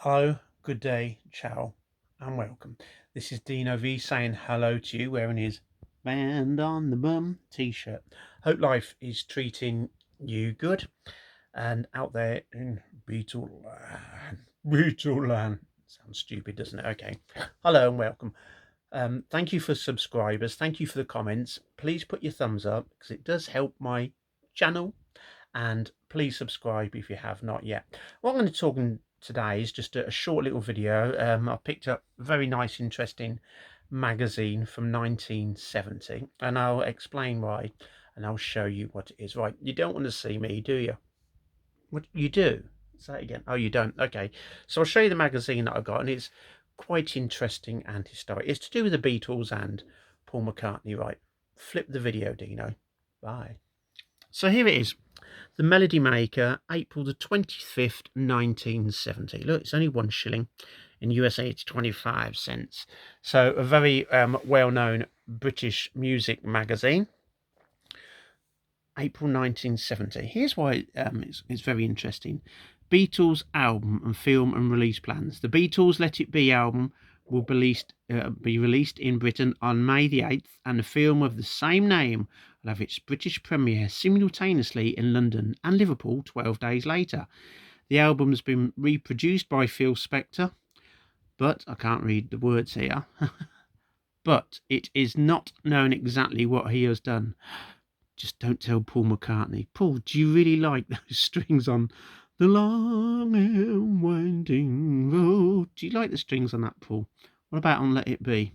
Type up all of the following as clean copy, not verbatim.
Hello, good day, ciao, and welcome. This is Dino V saying hello to you, wearing his band on the bum t-shirt. Hope life is treating you good and out there in Beatle land. Beatle land. Sounds stupid, doesn't it? Okay. Hello and welcome. Thank you for subscribers. Thank you for the comments. Please put your thumbs up because it does help my channel. And please subscribe if you have not yet. What I'm going to talk today is just a short little video. I picked up a very nice, interesting magazine from 1970, and I'll explain why, and I'll show you what it is. Right, you don't want to see me, do you? What you do? Say it again. Oh, you don't. Okay, so I'll show you the magazine that I got, and it's quite interesting and historic. It's to do with the Beatles and Paul McCartney. Right, flip the video, Dino. Bye. So here it is. The Melody Maker, April the 25th, 1970. Look, it's only 1 shilling. In USA, it's 25 cents. So a very well-known British music magazine. April 1970. Here's why it's very interesting. Beatles album and film and release plans. The Beatles Let It Be album will be released in Britain on May the 8th, and the film of the same name will have its British premiere simultaneously in London and Liverpool 12 days later. The album has been reproduced by Phil Spector, but I can't read the words here. But it is not known exactly what he has done. Just don't tell Paul McCartney. Paul, do you really like those strings on the long and winding road? Do you like the strings on that, Paul? What about on Let It Be?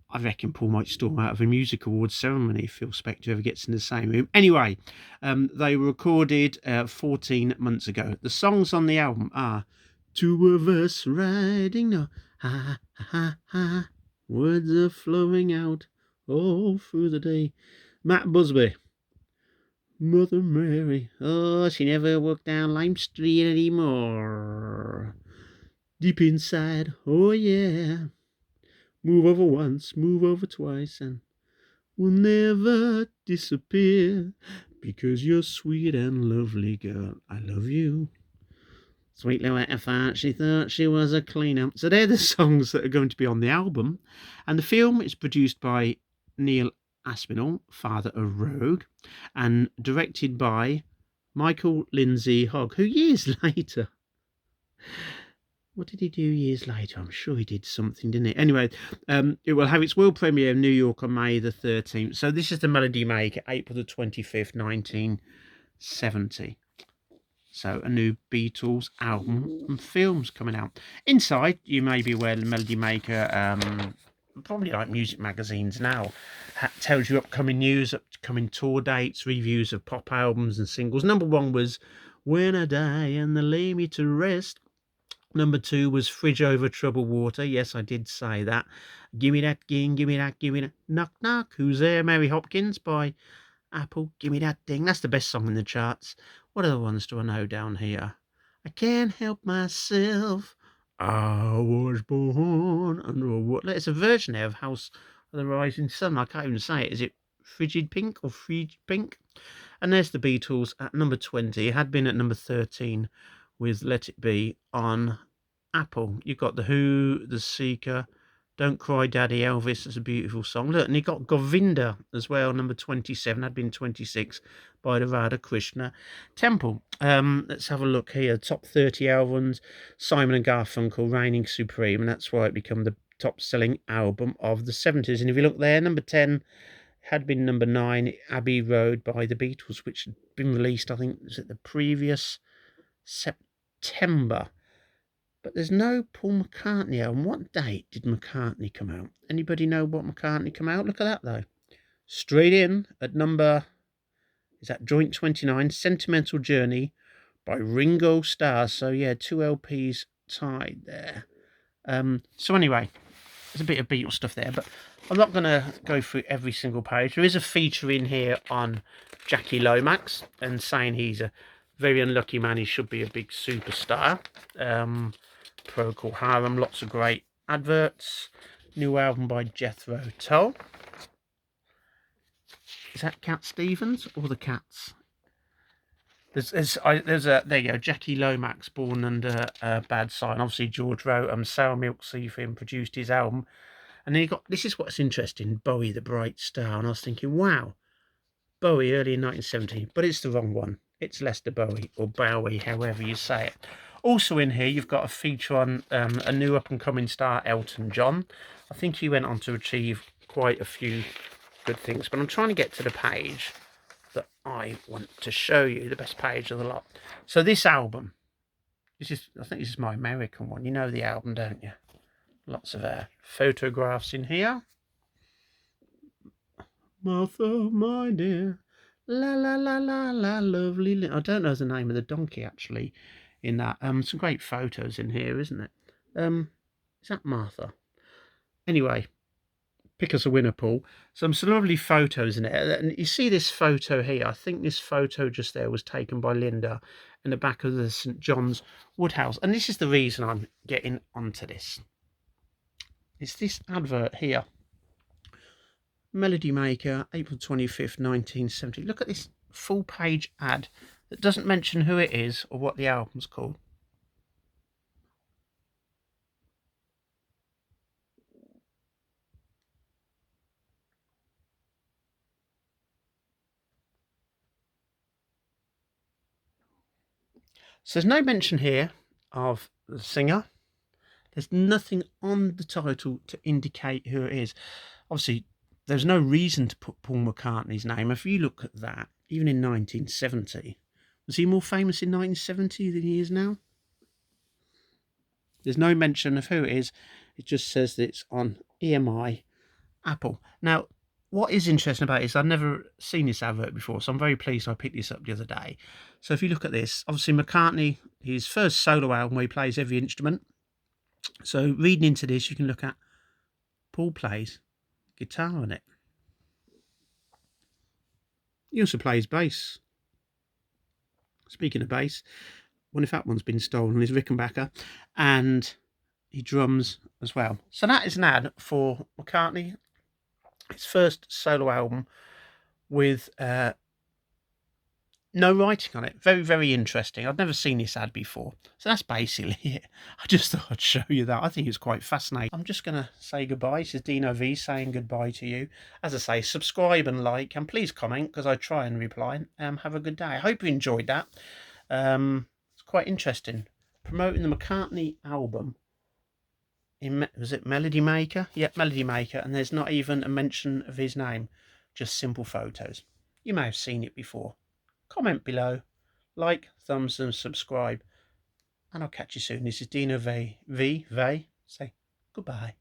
I reckon Paul might storm out of a music awards ceremony if Phil Spector ever gets in the same room. Anyway, they were recorded 14 months ago. The songs on the album are Two of Us Riding, no, ha, ha, ha, ha. Words are flowing out all through the day. Matt Busby, Mother Mary, oh, she never walked down Lime Street anymore. Deep inside, oh yeah. Move over once, move over twice, and we'll never disappear because you're sweet and lovely, girl. I love you. Sweet Louetta thought she was a cleaner. So they're the songs that are going to be on the album. And the film is produced by Neil Aspinall, father of Rogue, and directed by Michael Lindsay Hogg, who years later... What did he do years later? I'm sure he did something, didn't he? Anyway, it will have its world premiere in New York on May the 13th. So this is the Melody Maker, April the 25th, 1970. So a new Beatles album and films coming out. Inside, you may be aware the Melody Maker, probably like music magazines now, tells you upcoming news, upcoming tour dates, reviews of pop albums and singles. Number 1 was When I Die and They Lay Me to Rest. Number 2 was Fridge Over Troubled Water. Yes, I did say that. Give me that ging, give me that, give me that. Knock, knock. Who's there? Mary Hopkins by Apple. Give me that ding. That's the best song in the charts. What other ones do I know down here? I can't help myself. I was born under a water. It's a version there of House of the Rising Sun. I can't even say it. Is it Frigid Pink or Frigid Pink? And there's the Beatles at number 20. It had been at number 13 with Let It Be on Apple. You've got The Who, The Seeker, Don't Cry Daddy, Elvis. It's a beautiful song. Look, and you got Govinda as well, number 27, had been 26 by the Radha Krishna Temple. Let's have a look here. Top 30 albums, Simon and Garfunkel reigning supreme, and that's why it became the top-selling album of the 70s. And if you look there, number 10 had been number 9, Abbey Road by the Beatles, which had been released, I think, was it the previous September. But there's no Paul McCartney album. What date did McCartney come out? Anybody know what McCartney come out? Look at that, though. Straight in at number... Is that Joint 29? Sentimental Journey by Ringo Starr. So, yeah, 2 LPs tied there. So, anyway, there's a bit of Beatles stuff there. But I'm not going to go through every single page. There is a feature in here on Jackie Lomax and saying he's a very unlucky man. He should be a big superstar. Procol Harum, lots of great adverts. New album by Jethro Tull. Is that Cat Stevens or the Cats? There you go, Jackie Lomax, born under a bad sign. Obviously, George wrote Sour Milk Sea for him, produced his album. And then you got, this is what's interesting, Bowie, the Bright Star. And I was thinking, wow, Bowie, early in 1970, but it's the wrong one. It's Lester Bowie, or Bowie, however you say it. Also in here, you've got a feature on a new up-and-coming star, Elton John. I think he went on to achieve quite a few good things, but I'm trying to get to the page that I want to show you, the best page of the lot. So this album, I think this is my American one. You know the album, don't you? Lots of photographs in here. Martha, my dear, la la la la la, lovely. I don't know the name of the donkey actually. In that, some great photos in here, isn't it? Is that Martha? Anyway, pick us a winner, Paul. Some lovely photos in it, and you see this photo here. I think this photo just there was taken by Linda in the back of the St John's Woodhouse, and this is the reason I'm getting onto this. It's this advert here. Melody Maker, April 25th, 1970. Look at this full page ad that doesn't mention who it is or what the album's called. So there's no mention here of the singer. There's nothing on the title to indicate who it is. Obviously, there's no reason to put Paul McCartney's name. If you look at that, even in 1970, was he more famous in 1970 than he is now? There's no mention of who it is. It just says that it's on EMI Apple. Now, what is interesting about it is I've never seen this advert before, so I'm very pleased I picked this up the other day. So if you look at this, obviously McCartney, his first solo album where he plays every instrument. So reading into this, you can look at Paul plays guitar on it. He also plays bass. Speaking of bass, wonder if that one's been stolen, is Rickenbacker, and he drums as well. So that is an ad for McCartney, his first solo album with no writing on it. Very, very interesting. I've never seen this ad before. So that's basically it. I just thought I'd show you that. I think it's quite fascinating. I'm just going to say goodbye. This is Dino V saying goodbye to you. As I say, subscribe and like, and please comment because I try and reply. Have a good day. I hope you enjoyed that. It's quite interesting. Promoting the McCartney album. Was it Melody Maker? Yep, Melody Maker. And there's not even a mention of his name. Just simple photos. You may have seen it before. Comment below, like, thumbs and subscribe, and I'll catch you soon. This is Dino V. Say goodbye.